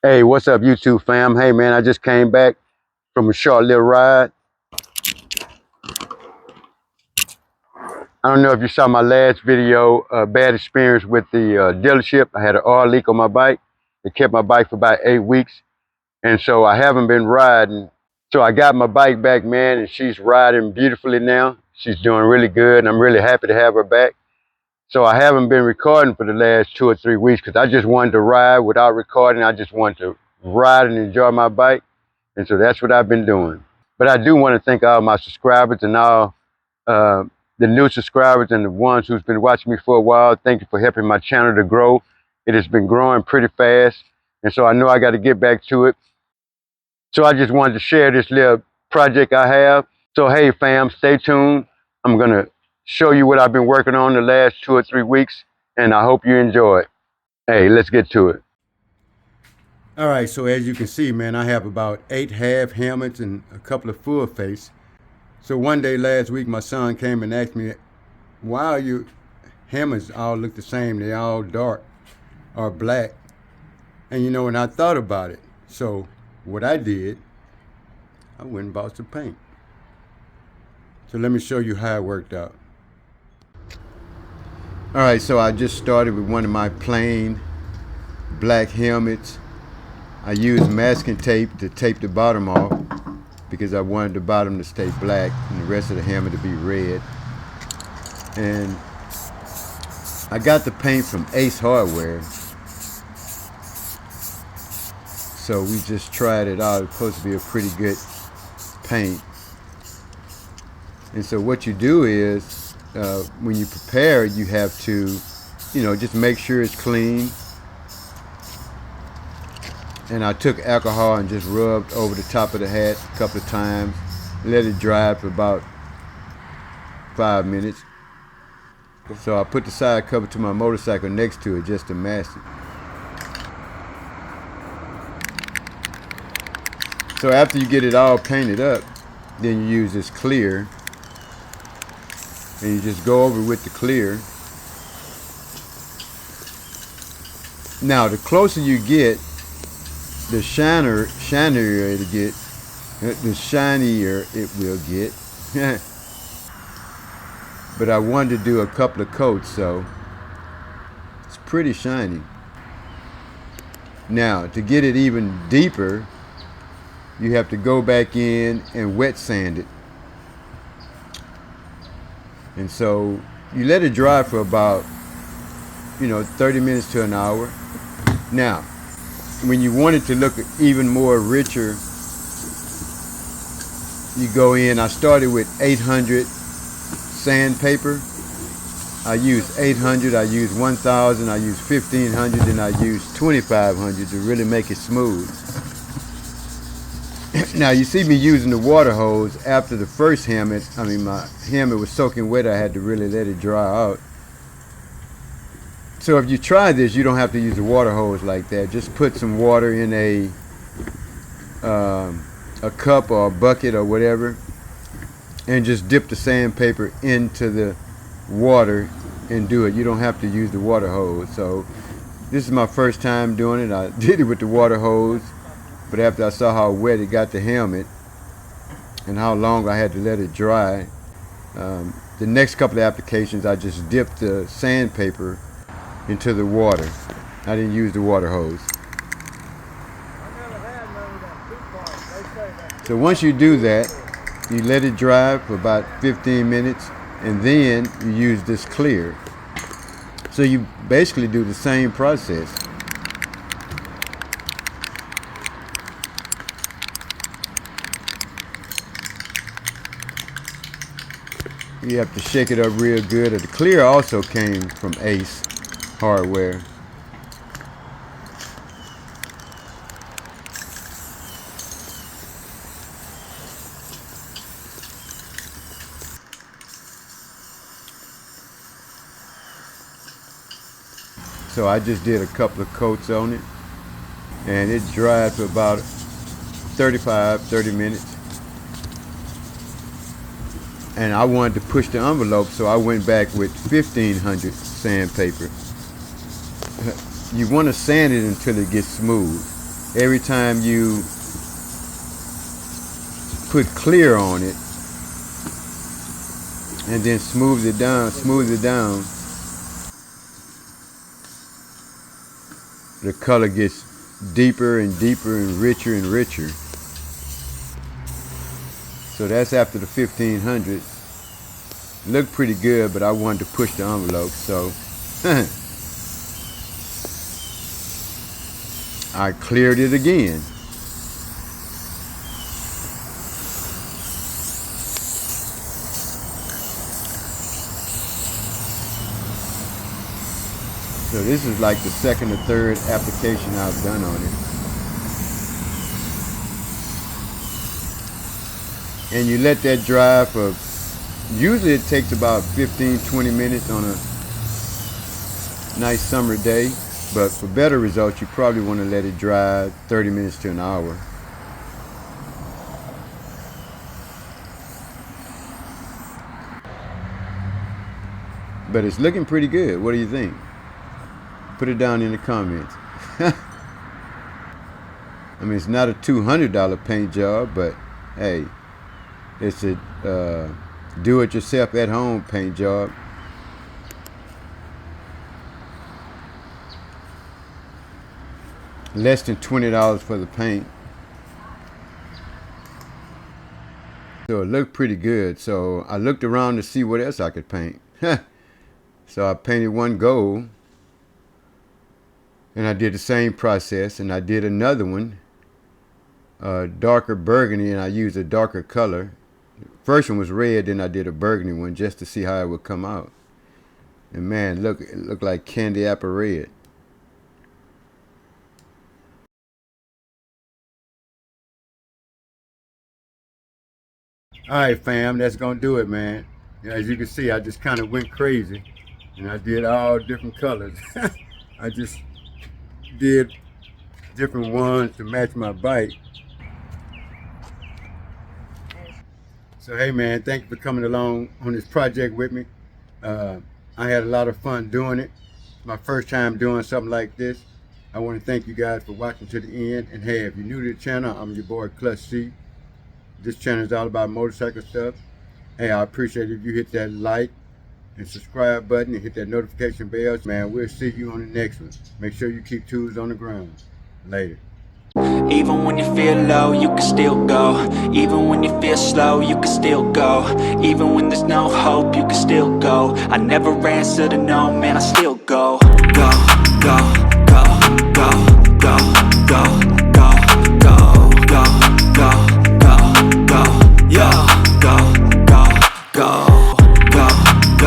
Hey, what's up, YouTube fam? Hey, man, I just came back from a short little ride. I don't know if you saw my last video, bad experience with the dealership. I had an oil leak on my bike. It kept my bike for about 8 weeks. And so I haven't been riding. So I got my bike back, man, and she's riding beautifully now. She's doing really good, and I'm really happy to have her back. So I haven't been recording for the last 2 or 3 weeks because I just wanted to ride without recording. I just wanted to ride and enjoy my bike. And so that's what I've been doing. But I do want to thank all my subscribers and all uh, the new subscribers and the ones who's been watching me for a while. Thank you for helping my channel to grow. It has been growing pretty fast. And so I know I got to get back to it. So I just wanted to share this little project I have. So hey fam, stay tuned. I'm going to show you what I've been working on the last 2 or 3 weeks. And I hope you enjoy it. Hey, let's get to it. All right, so as you can see, man, I have about 8 half helmets and a couple of full face. So one day last week, my son came and asked me, why are your helmets all look the same? They all dark or black. And you know, and I thought about it. So what I did, I went and bought some paint. So let me show you how it worked out. All right, so I just started with one of my plain black helmets. I used masking tape to tape the bottom off because I wanted the bottom to stay black and the rest of the helmet to be red. And I got the paint from Ace Hardware. So we just tried it out. It's supposed to be a pretty good paint. And so what you do is, when you prepare, you have to, you know, just make sure it's clean. And I took alcohol and just rubbed over the top of the hat a couple of times. Let it dry for about 5 minutes. So I put the side cover to my motorcycle next to it just to mask it. So after you get it all painted up, then you use this clear. And you just go over with the clear. Now the closer you get, the shinier it'll get, the shinier it will get. But I wanted to do a couple of coats, so it's pretty shiny. Now, to get it even deeper, you have to go back in and wet sand it. And so you let it dry for about, 30 minutes to an hour. Now, when you want it to look even more richer, you go in. I started with 800 sandpaper. I used 800, I used 1000, I used 1500, and I used 2500 to really make it smooth. Now you see me using the water hose after the first helmet. I mean, my helmet was soaking wet. I had to really let it dry out. So if you try this, you don't have to use a water hose like that. Just put some water in a cup or a bucket or whatever, and just dip the sandpaper into the water and do it. You don't have to use the water hose. So this is my first time doing it. I did it with the water hose, but after I saw how wet it got the helmet and how long I had to let it dry, the next couple of applications I just dipped the sandpaper into the water. I didn't use the water hose. So once you do that, you let it dry for about 15 minutes, and then you use this clear. So you basically do the same process. You have to shake it up real good. The clear also came from Ace Hardware. So I just did a couple of coats on it, and it dried for about 30 minutes. And I wanted to push the envelope, so I went back with 1500 sandpaper. You want to sand it until it gets smooth. every time you put clear on it and then smooth it down, the color gets deeper and deeper and richer. So that's after the 1500. Looked pretty good, but I wanted to push the envelope, so I cleared it again. So this is like the second or third application I've done on it. And you let that dry for, usually it takes about 15-20 minutes on a nice summer day, but for better results you probably want to let it dry 30 minutes to an hour. But it's looking pretty good. What do you think? Put it down in the comments. I mean, it's not a $200 paint job, but hey, it's a do-it-yourself at-home paint job. Less than $20 for the paint. So it looked pretty good. So I looked around to see what else I could paint. So I painted one gold. And I did the same process, and I did another one, darker burgundy, and I used a darker color. First one was red, then I did a burgundy one just to see how it would come out. And man, look, it looked like candy apple red. All right, fam, that's gonna do it, man. As you can see, I just kind of went crazy, and I did all different colors. I just did different ones to match my bike. So hey man, thank you for coming along on this project with me. I had a lot of fun doing it. It's my first time doing something like this. I want to thank you guys for watching to the end. And hey, if you're new to the channel, I'm your boy Clutch C. This channel is all about motorcycle stuff. Hey, I appreciate it if you hit that like and subscribe button and hit that notification bell. Man, we'll see you on the next one. Make sure you keep Twoz on the ground. Later. Even when you feel low, you can still go. Even when you feel slow, you can still go. Even when there's no hope, you can still go. I never answer to no, man, I still go. Go, go.